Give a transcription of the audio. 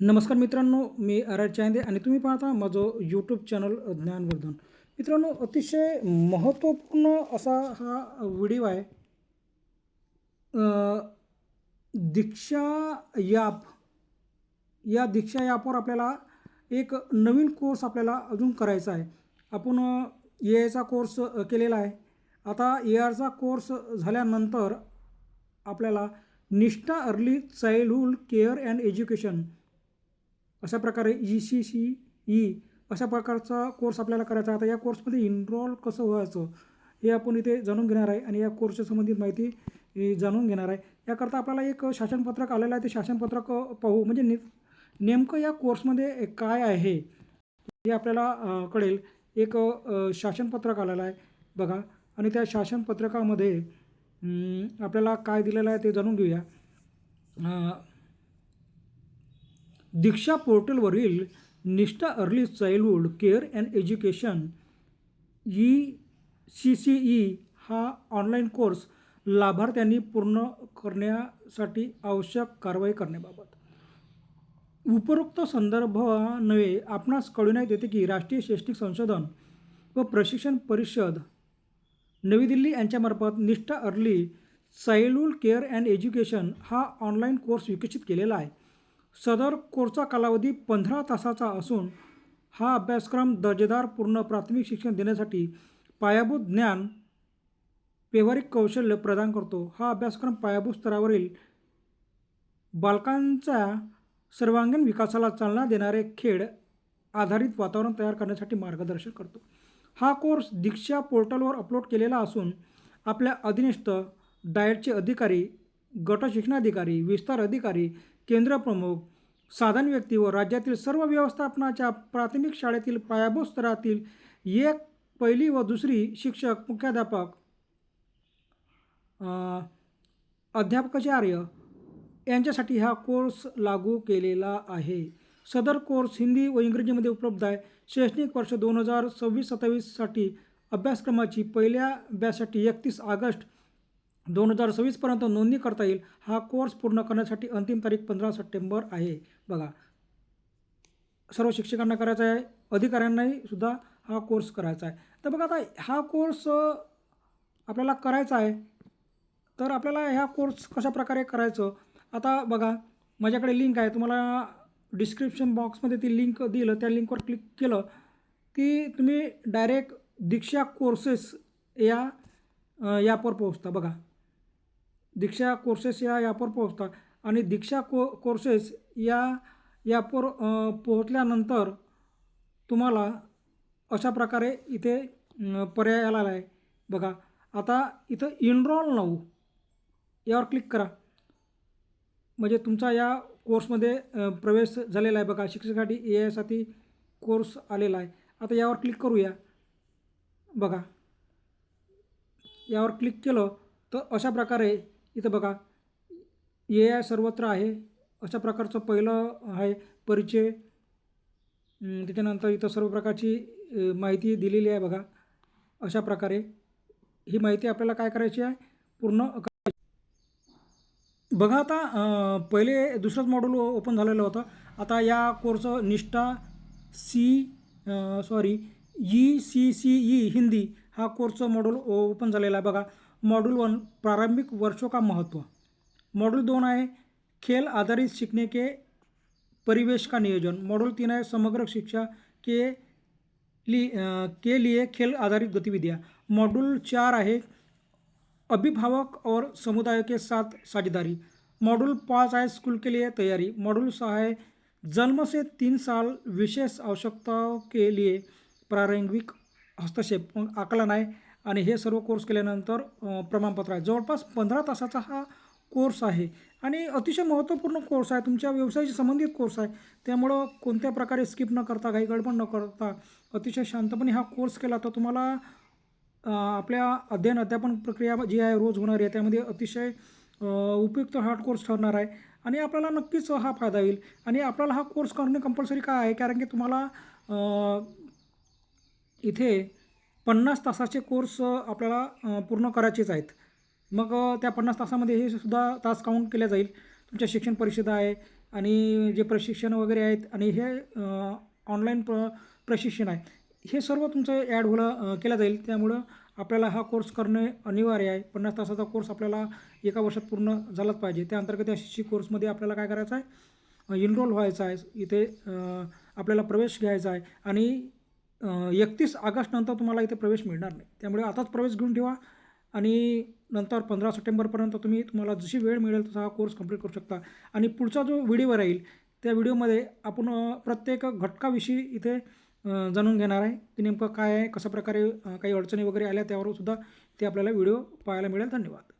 नमस्कार मित्रांनो, मी आर चांदे आणि तुम्ही पाहता माझं यूट्यूब चॅनल ज्ञानवर्धन. मित्रांनो, अतिशय महत्त्वपूर्ण असा हा व्हिडिओ आहे. अ, दीक्षा ॲप. या दीक्षा ॲपवर आपल्याला एक नवीन कोर्स आपल्याला अजून करायचा आहे. आपण ए आयचा कोर्स केलेला आहे. आता ए आयचा कोर्स झाल्यानंतर आपल्याला निष्ठा early childhood care and education अशा प्रकारे ECCE अशा प्रकारचा कोर्स आपल्याला करायचा आहे. आता या कोर्समध्ये इनरोल कसं व्हायचं हे आपण इथे जाणून घेणार आहे आणि या कोर्सच्या संबंधित माहिती जाणून घेणार आहे. याकरता आपल्याला एक शासनपत्रक आलेलं आहे. ते शासनपत्रक पाहू म्हणजे नेमकं या कोर्समध्ये काय आहे हे आपल्याला कळेल. एक शासनपत्रक आलेलं आहे बघा आणि त्या शासनपत्रकामध्ये आपल्याला काय दिलेलं आहे ते जाणून घेऊया. दीक्षा पोर्टलवरील निष्ठा early childhood care and education ECCE हा ऑनलाईन कोर्स लाभार्थ्यांनी पूर्ण करण्यासाठी आवश्यक कारवाई करण्याबाबत. उपरोक्त संदर्भान्वये आपणास कळविण्यात येते की राष्ट्रीय शैक्षणिक संशोधन व प्रशिक्षण परिषद नवी दिल्ली यांच्यामार्फत निष्ठा early childhood care and education हा ऑनलाईन कोर्स विकसित केलेला आहे. सदर कोर्सचा कालावधी 15 तासाचा असून हा अभ्यासक्रम दर्जेदार पूर्ण प्राथमिक शिक्षण देण्यासाठी पायाभूत ज्ञान, व्यावहारिक कौशल्य प्रदान करतो. हा अभ्यासक्रम पायाभूत स्तरावरील बालकांच्या सर्वांगीण विकासाला चालना देणारे खेळ आधारित वातावरण तयार करण्यासाठी मार्गदर्शन करतो. हा कोर्स दीक्षा पोर्टलवर अपलोड केलेला असून आपल्या अधीनस्थ डाएटचे अधिकारी, गट शिक्षणाधिकारी, विस्तार अधिकारी, केंद्र प्रमुख, साधन व्यक्ती व राज्यातील सर्व व्यवस्थापनाच्या प्राथमिक शाळेतील पायाभूत स्तरातील एक पहिली व दुसरी शिक्षक, मुख्याध्यापक, अध्यापकाचार्य यांच्यासाठी हा कोर्स लागू केलेला आहे. सदर कोर्स हिंदी व इंग्रजीमध्ये उपलब्ध आहे. शैक्षणिक वर्ष 2026-27साठी अभ्यासक्रमाची पहिल्या बॅचसाठी 31 ऑगस्ट 2026पर्यंत नोंदणी करता येईल. हा कोर्स पूर्ण करण्यासाठी अंतिम तारीख 15 सप्टेंबर आहे. बघा, सर्व शिक्षकांना करायचा आहे, अधिकाऱ्यांनाही सुद्धा हा कोर्स करायचा आहे. तर बघा, आता हा कोर्स आपल्याला करायचा आहे, तर आपल्याला ह्या कोर्स कशाप्रकारे करायचं. आता बघा, माझ्याकडे लिंक आहे. तुम्हाला डिस्क्रिप्शन बॉक्समध्ये ती लिंक दिलं, त्या लिंकवर क्लिक केलं की तुम्ही डायरेक्ट दीक्षा कोर्सेस या ॲपवर पोहोचता. बघा, दीक्षा कोर्सेस या ॲपवर पोहोचता आणि दीक्षा कोर्सेस या ॲपवर पोहोचल्यानंतर तुम्हाला अशा प्रकारे इथे पर्याय आलेला आहे. बघा, आता इथं इनरोल नाऊ यावर क्लिक करा म्हणजे तुमचा या कोर्समध्ये प्रवेश झालेला आहे. बघा, शिक्षकासाठी ए आयसाठी कोर्स आलेला आहे. आता यावर क्लिक करूया. बघा, यावर क्लिक केलं तर अशा प्रकारे इथं बघा ए आय सर्वत्र आहे अशा प्रकारचं पहिलं आहे परिचय. त्याच्यानंतर इथं सर्व प्रकारची माहिती दिलेली आहे. बघा, अशा प्रकारे ही माहिती आपल्याला काय करायची आहे, पूर्ण. बघा, आता पहिले दुसरंच मॉड्यूल ओपन झालेलं होतं. आता या कोर्सचं निष्ठा ECCE हिंदी हा कोर्सचं मॉड्यूल ओपन झालेला आहे. बघा, मॉड्यूल 1 प्रारंभिक वर्षों का महत्व. मॉड्यूल 2 आहे खेल आधारित सीखने के परिवेश का नियोजन. मॉड्यूल 3 है समग्र शिक्षा के लिए खेल आधारित गतिविधियाँ. मॉड्यूल 4 है अभिभावक और समुदाय के साथ साझेदारी. मॉड्यूल 5 है स्कूल के लिए तैयारी. मॉड्यूल 6 है जन्म से 3 साल विशेष आवश्यकताओं के लिए प्रारंभिक हस्तक्षेप. आकलन आहे आणि हे सर्व कोर्स केल्यानंतर प्रमाणपत्र आहे. जवळपास 15 तासाचा हा कोर्स आहे आणि अतिशय महत्त्वपूर्ण कोर्स आहे. तुमच्या व्यवसायाशी संबंधित कोर्स आहे. त्यामुळं कोणत्या प्रकारे स्किप न करता, काही गडबड न करता अतिशय शांतपणे हा कोर्स केला तर तुम्हाला आपल्या अध्यापन प्रक्रिया जी आहे रोज होणारी आहे त्यामध्ये अतिशय उपयुक्त हा कोर्स ठरणार आहे आणि आपल्याला नक्कीच हा फायदा होईल. आणि आपल्याला हा कोर्स करणे कंपल्सरी का आहे, कारण की तुम्हाला इथे 50 तासाचे कोर्स आपल्याला पूर्ण करायचेच आहेत. मग त्या 50 तासामध्ये हे सुद्धा तास काउंट केले जाईल. तुमच्या शिक्षण परिषद आहे आणि जे प्रशिक्षण वगैरे आहेत आणि हे ऑनलाईन प्रशिक्षण आहे, हे सर्व तुमचं ॲड केलं जाईल. त्यामुळं आपल्याला हा कोर्स करणे अनिवार्य आहे. 50 तासाचा कोर्स आपल्याला एका वर्षात पूर्ण झालाच पाहिजे. त्या अंतर्गत या शिक्षक कोर्समध्ये आपल्याला काय करायचं आहे, इनरोल व्हायचं आहे. इथे आपल्याला प्रवेश घ्यायचा आहे आणि 31 ऑगस्टनंतर तुम्हाला इथे प्रवेश मिळणार नाही. त्यामुळे आताच प्रवेश घेऊन ठेवा आणि नंतर 15 सप्टेंबरपर्यंत तुम्हाला जशी वेळ मिळेल तसा हा कोर्स कंप्लीट करू शकता. आणि पुढचा जो व्हिडिओ राहील त्या व्हिडिओमध्ये आपण प्रत्येक घटकाविषयी इथे जाणून घेणार आहे की नेमकं काय आहे, कशा प्रकारे काही अडचणी वगैरे आल्या त्यावर सुद्धा ते आपल्याला व्हिडिओ पाहायला मिळेल. धन्यवाद.